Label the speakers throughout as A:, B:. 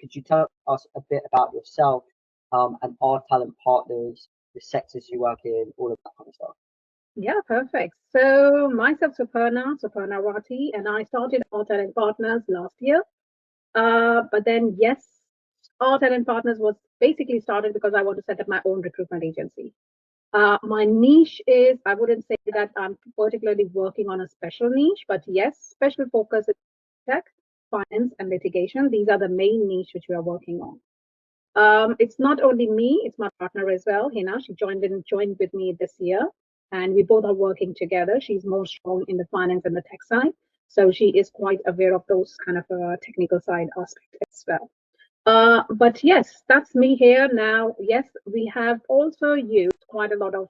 A: could you tell us a bit about yourself and our talent partners, the sectors you work in, all of that kind of stuff?
B: Yeah, perfect. So myself, Suparna Rathi, and I started Our Talent Partners last year. But then, yes, Our Talent Partners was basically started because I want to set up my own recruitment agency. My niche is, I wouldn't say that I'm particularly working on a special niche, but yes, special focus is tech, finance, and litigation. These are the main niche which we are working on. It's not only me, it's my partner as well, Hina. She joined with me this year, and we both are working together. She's more strong in the finance and the tech side, so she is quite aware of those kind of technical side aspect as well. But yes, that's me here now. Yes, we have also used quite a lot of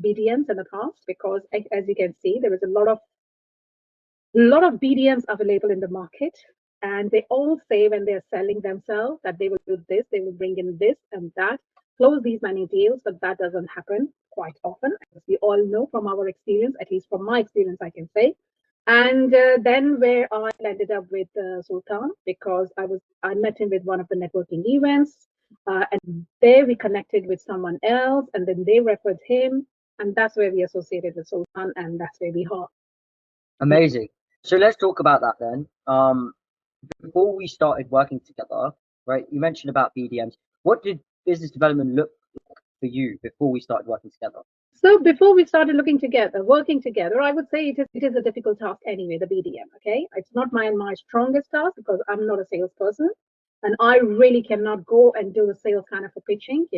B: BDMs in the past because, as you can see, there is a lot of BDMs available in the market, and they all say when they're selling themselves that they will do this, they will bring in this and that, close these many deals, but that doesn't happen quite often, as we all know from our experience, at least from my experience, I can say. And then where I ended up with Sultan, because I met him with one of the networking events, and there we connected with someone else, and then they referred him, and that's where we associated with Sultan, and that's where we are.
A: Amazing. So let's talk about that then. Before we started working together, right? You mentioned about BDMs. What did business development look like for you before we started working together?
B: So before we started working together, I would say it is a difficult task anyway, the BDM, okay? It's not my strongest task because I'm not a salesperson and I really cannot go and do the sales kind of a pitching,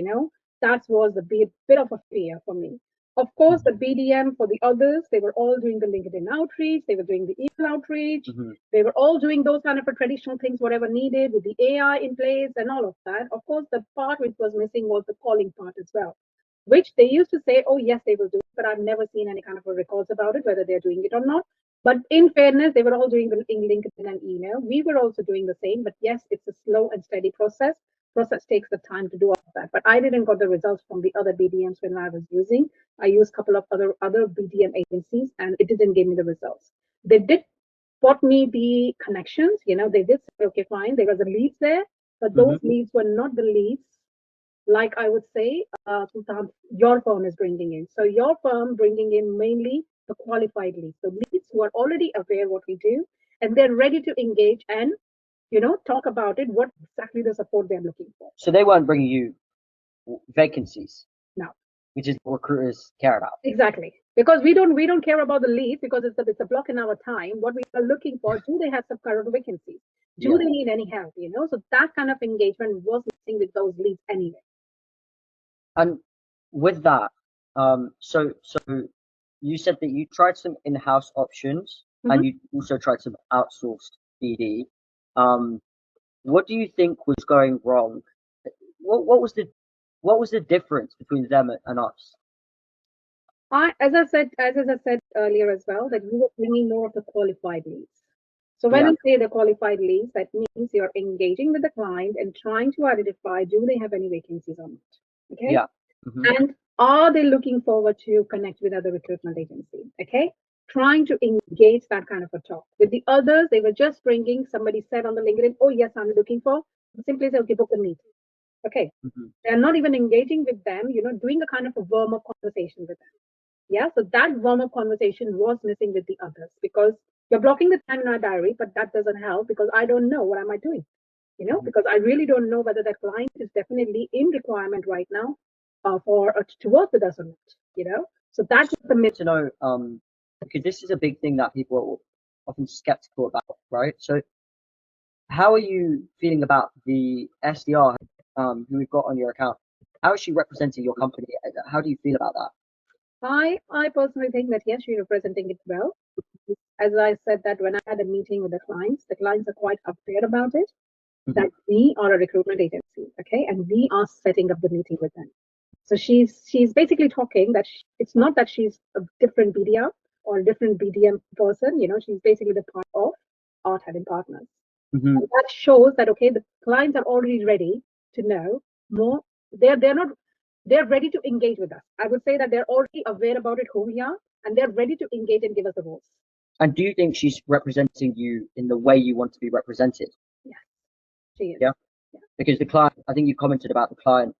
B: That was a bit of a fear for me. Of course, the BDM for the others, they were all doing the LinkedIn outreach, they were doing the email outreach, they were all doing those kind of traditional things, whatever needed with the AI in place and all of that. Of course, the part which was missing was the calling part as well, which they used to say, oh, yes, they will do it, but I've never seen any kind of a records about it, whether they're doing it or not. But in fairness, they were all doing the LinkedIn and email. We were also doing the same, but yes, it's a slow and steady process. Process takes the time to do all of that. But I didn't got the results from the other BDMs when I was using. I used a couple of other BDM agencies, and it didn't give me the results. They did bought me the connections. They did say, okay, fine, there was a leads there, but those leads were not the leads like I would say, Sultan, your firm is bringing in. So your firm bringing in mainly the qualified leads, the leads who are already aware what we do, and they're ready to engage and talk about it, what exactly the support they're looking for.
A: So they weren't bringing you vacancies.
B: No.
A: Which is what recruiters care about.
B: Exactly. Because we don't care about the leads because it's a block in our time. What we are looking for, do they have some current vacancies? Do they need any help? So that kind of engagement was missing with those leads anyway.
A: And with that, so you said that you tried some in-house options and you also tried some outsourced BD. What do you think was going wrong? What was the difference between them and us?
B: As I said earlier as well, that you were bringing more of the qualified leads. So when I say the qualified leads, that means you're engaging with the client and trying to identify, do they have any vacancies or not? Okay.
A: Yeah.
B: And are they looking forward to connect with other recruitment agencies? Okay. Trying to engage that kind of a talk. With the others, they were just bringing, somebody said on the LinkedIn, oh, yes, I'm looking for, simply say, okay, book a meeting. Okay. They're not even engaging with them, doing a kind of a warm-up conversation with them. Yeah. So that warm-up conversation was missing with the others because you're blocking the time in our diary, but that doesn't help because I don't know what am I doing, because I really don't know whether that client is definitely in requirement right now to work with us or not, So that's the myth.
A: To know, because this is a big thing that people are often skeptical about, right? So how are you feeling about the SDR who we've got on your account? How is she representing your company? How do you feel about that?
B: I personally think that yes, she's representing it well. As I said that when I had a meeting with the clients are quite upbeat about it, that we are a recruitment agency, okay, and we are setting up the meeting with them. So she's basically talking that it's not that she's a different BDR or a different BDM person, she's basically the part of Our Talent Partners. And that shows that okay, the clients are already ready to know more. They're ready to engage with us. I would say that they're already aware about it, who we are, and they're ready to engage and give us the roles.
A: And do you think she's representing you in the way you want to be represented?
B: Yes, she is.
A: Yeah. Because the client, I think you commented about the client.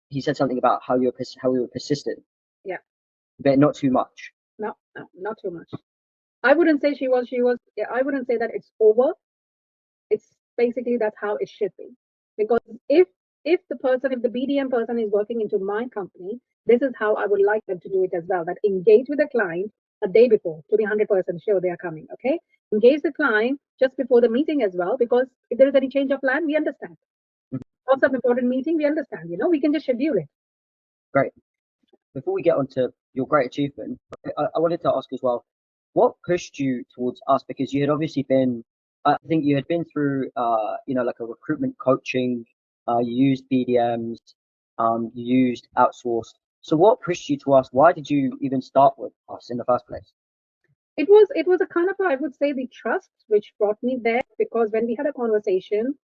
A: He said something about how you were persistent.
B: Yeah.
A: But not too much.
B: No, not too much. I wouldn't say she was. I wouldn't say that it's over. It's basically that's how it should be. Because if the BDM person is working into my company, this is how I would like them to do it as well. That engage with the client a day before to be 100% sure they are coming. Okay, engage the client just before the meeting as well, because if there is any change of plan, we understand. Or some important meeting, we understand. We can just schedule it.
A: Great. Before we get on to your great achievement, I wanted to ask as well, what pushed you towards us? Because you had obviously been, I think you had been through, like a recruitment coaching, you used BDMs, you used outsourced. So what pushed you to us? Why did you even start with us in the first place?
B: It was a kind of, I would say, the trust which brought me there, because when we had a conversation,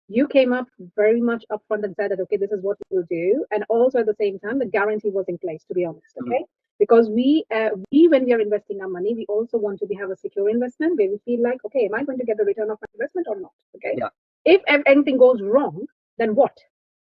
B: you came up very much upfront and said that, okay, this is what we will do. And also at the same time, the guarantee was in place, to be honest. Okay. Because when we are investing our money, we also want to have a secure investment where we feel like, okay, am I going to get the return of my investment or not? Okay.
A: Yeah.
B: If anything goes wrong, then what?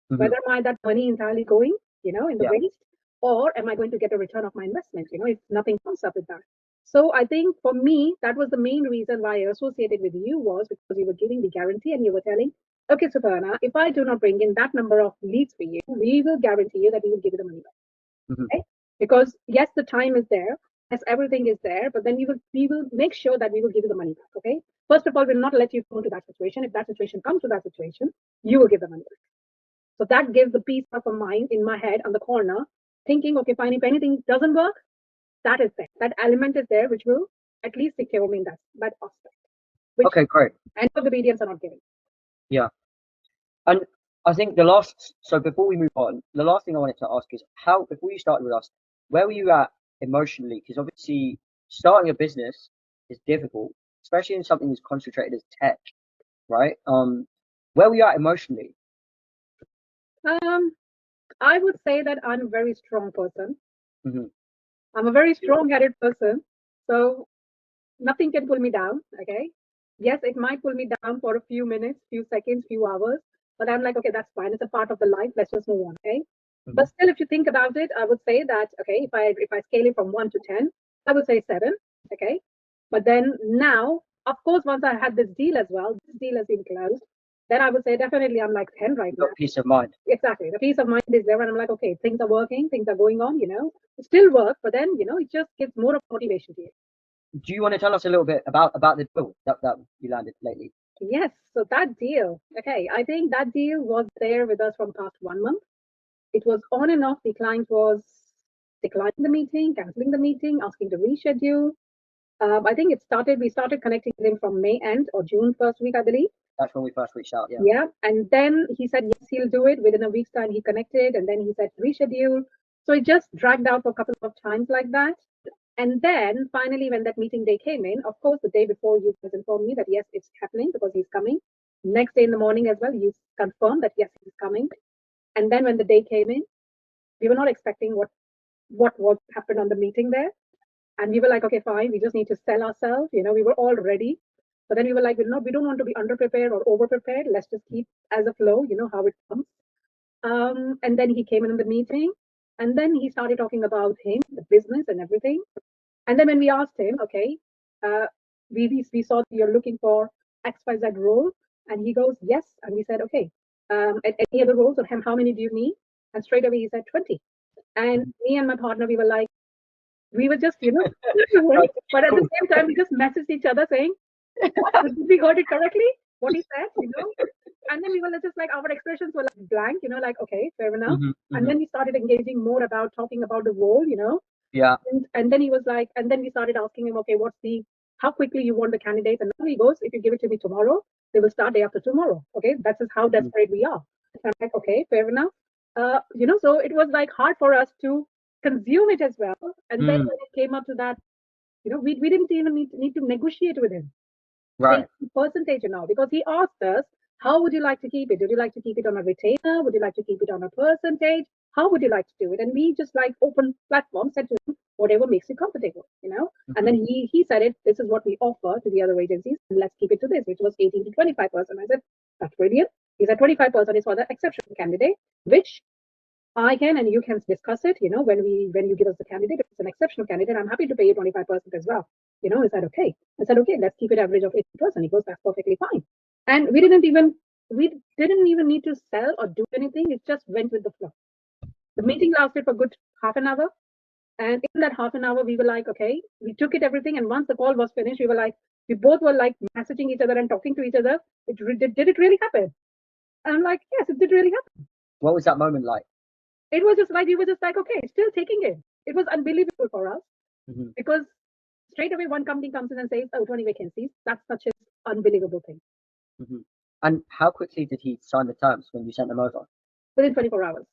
B: Whether am I that money entirely going, in the waste, or am I going to get a return of my investment, if nothing comes up with that. So I think for me, that was the main reason why I associated with you, was because you were giving the guarantee and you were telling, okay, Suparna, if I do not bring in that number of leads for you, we will guarantee you that we will give you the money back. Okay? Because yes, the time is there, yes, everything is there, but then we will make sure that we will give you the money back. Okay. First of all, we'll not let you go into that situation. If that situation comes to that situation, you will give the money back. So that gives the peace of a mind in my head on the corner, thinking, okay, fine, if anything doesn't work, that is there. That element is there, which will at least secure me in that aspect. Which
A: Okay, great.
B: any of the BDMs are not giving.
A: Yeah. And I think so before we move on, the last thing I wanted to ask is before you started with us, where were you at emotionally? Because obviously starting a business is difficult, especially in something as concentrated as tech, right? Where were you at emotionally?
B: I would say that I'm a very strong person.
A: Mm-hmm.
B: I'm a very strong-headed person. So nothing can pull me down. Okay. Yes, it might pull me down for a few minutes, few seconds, few hours, but I'm like, okay, that's fine. It's a part of the life. Let's just move on. Okay. But still, if you think about it, I would say that, okay, if I scale it from 1 to 10, I would say 7. Okay. But then now, of course, once I had this deal as well, this deal has been closed, then I would say definitely I'm like 10 right now.
A: Peace of mind.
B: Exactly. The peace of mind is there, and I'm like, okay, things are working, things are going on, it still work, but then, it just gives more of motivation to you.
A: Do you want to tell us a little bit about the deal that you landed lately?
B: Yes, so that deal, okay, I think that deal was there with us from past 1 month. It was on and off. The client was declining the meeting, canceling the meeting, asking to reschedule. I think we started connecting with him from May end or June first week, I believe.
A: That's when we first reached out, yeah.
B: Yeah, and then he said, yes, he'll do it. Within a week's time, he connected, and then he said reschedule. So it just dragged out for a couple of times like that. And then finally, when that meeting day came in, of course, the day before, you guys informed me that yes, it's happening because he's coming. Next day in the morning as well, you confirmed that yes, he's coming. And then when the day came in, we were not expecting what happened on the meeting there. And we were like, okay, fine, we just need to sell ourselves. We were all ready. But then we were like, we don't want to be underprepared or overprepared. Let's just keep as a flow, how it comes. And then he came in the meeting, and then he started talking about him, the business and everything. And then when we asked him, okay, we saw that you're looking for XYZ role, and he goes, yes. And we said, okay, at any other roles, or how many do you need? And straight away he said 20. And me and my partner, we were like, we were just, but at the same time, we just messaged each other saying, did we heard it correctly? What he said, And then we were just like, our expressions were like blank, like, okay, fair enough. And then we started engaging more about talking about the role,
A: Yeah.
B: And then he was like, and then we started asking him, okay, how quickly you want the candidates? And now he goes, if you give it to me tomorrow, they will start day after tomorrow. Okay, that's just how desperate we are. And I'm like, okay, fair enough. So it was like hard for us to consume it as well. And then when it came up to that, we didn't even need to negotiate with him.
A: Right.
B: Percentage now, because he asked us, how would you like to keep it? Would you like to keep it on a retainer? Would you like to keep it on a percentage? How would you like to do it? And we just like open platform, said to him, whatever makes you comfortable, And then he said it, this is what we offer to the other agencies, and let's keep it to this, which was 18 to 25%. I said, that's brilliant. He said 25% is for the exceptional candidate, which I can and you can discuss it, when you give us the candidate. If it's an exceptional candidate, I'm happy to pay you 25% as well. Is that okay? I said, okay, let's keep it average of 80%. He goes, that's perfectly fine. And we didn't even need to sell or do anything. It just went with the flow. The meeting lasted for a good half an hour. And in that half an hour, we were like, okay, we took it everything. And once the call was finished, we both were like messaging each other and talking to each other. Did it really happen? And I'm like, yes, it did really happen.
A: What was that moment like?
B: It was just like, we were just like, okay, still taking it. It was unbelievable for us because straight away one company comes in and says, oh, 20 vacancies. That's such an unbelievable thing.
A: And how quickly did he sign the terms when you sent them over?
B: Within 24 hours.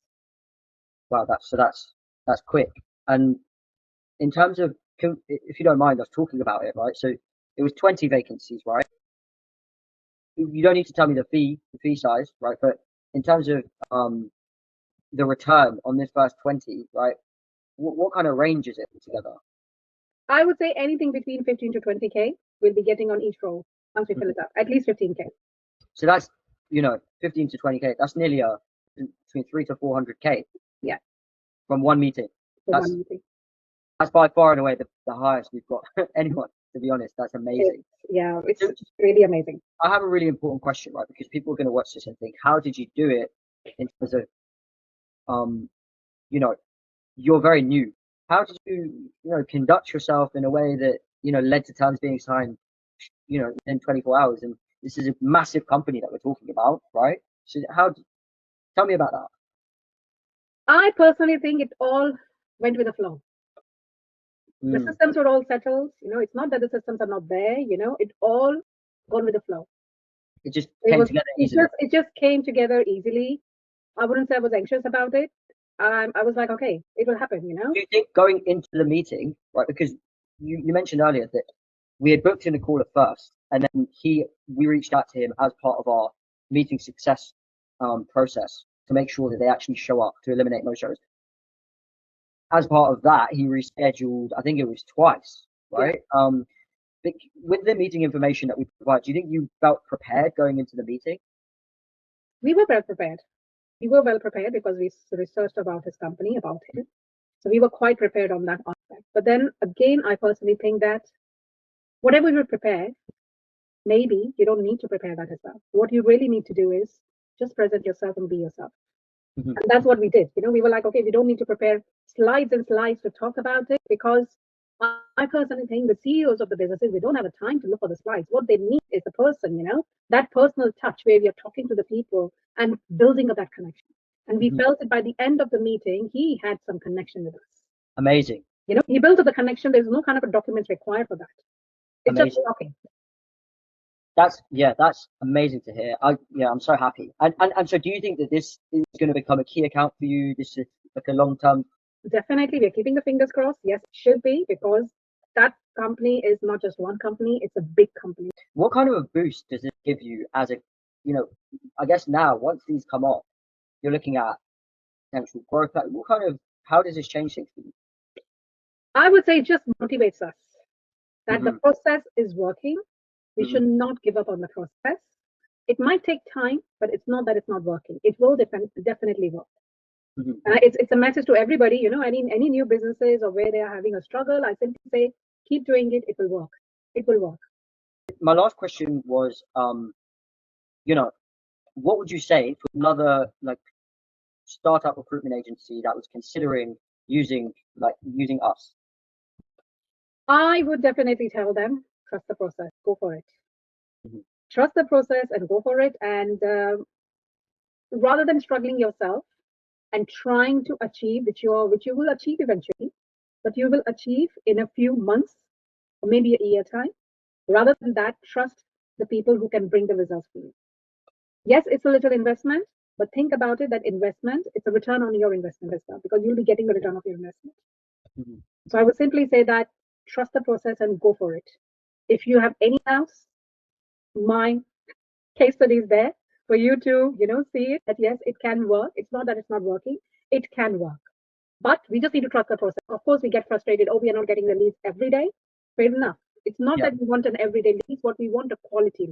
A: Wow, that's quick. And in terms of, if you don't mind us talking about it, right? So it was 20 vacancies, right? You don't need to tell me the fee size, right? But in terms of the return on this first 20, right? What kind of range is it together?
B: I would say anything between 15 to 20K we'll be getting on each role once we fill it up. At least 15K.
A: So that's 15 to 20K. That's nearly between 300 to 400K.
B: Yeah.
A: From one meeting. That's by far and away the highest we've got anyone. To be honest, that's amazing.
B: It's really amazing.
A: I have a really important question, right? Because people are going to watch this and think, how did you do it in terms of, you're very new. How did you, conduct yourself in a way that, led to terms being signed, in 24 hours? And this is a massive company that we're talking about, right? So tell me about that.
B: I personally think it all went with the flow. The systems were all settled. It's not that the systems are not there. It all gone with the flow.
A: It just came together easily.
B: It just came together easily. I wouldn't say I was anxious about it. I was like, okay, it will happen.
A: Do you think going into the meeting, right? Because you mentioned earlier that we had booked in a call at first, and then we reached out to him as part of our meeting success process to make sure that they actually show up to eliminate no-shows. As part of that, he rescheduled, I think it was twice, right? Yeah. With the meeting information that we provide, do you think you felt prepared going into the meeting?
B: We were well prepared. We were well prepared because we researched about his company, about him. So we were quite prepared on that aspect. But then again, I personally think that whatever you prepare, maybe you don't need to prepare that as well. What you really need to do is just present yourself and be yourself. And that's what we did. We were like, okay, we don't need to prepare slides and slides to talk about it, because I personally think the CEOs of the businesses, they don't have a time to look for the slides. What they need is the person, that personal touch where we are talking to the people and building up that connection. And we felt that by the end of the meeting, he had some connection with us.
A: Amazing.
B: He built up the connection. There's no kind of a documents required for that. It's
A: amazing.
B: Just talking.
A: That's amazing to hear. I'm so happy. And so do you think that this is going to become a key account for you? This is like a long-term?
B: Definitely. We're keeping the fingers crossed. Yes, it should be, because that company is not just one company, it's a big company.
A: What kind of a boost does it give you as a, I guess now, once these come off, you're looking at potential growth. How does this change things for you?
B: I would say it just motivates us that the process is working. We should not give up on the process. It might take time, but it's not that it's not working. It will definitely work. It's a message to everybody, any new businesses or where they are having a struggle. I simply say, keep doing it. It will work. It will work.
A: My last question was, what would you say to another startup recruitment agency that was considering using us?
B: I would definitely tell them, trust the process, go for it. Trust the process and go for it. And rather than struggling yourself and trying to achieve, which you will achieve eventually, but you will achieve in a few months or maybe a year time. Rather than that, trust the people who can bring the results for you. Yes, it's a little investment, but think about it, that investment, it's a return on your investment as well, because you'll be getting the return of your investment. So I would simply say that trust the process and go for it. If you have any doubts, my case study is there for you to, see it, that yes, it can work. It's not that it's not working. It can work. But we just need to trust the process. Of course, we get frustrated. Oh, we are not getting the leads every day. Fair enough. It's not that we want an everyday lead. What we want, a quality lead.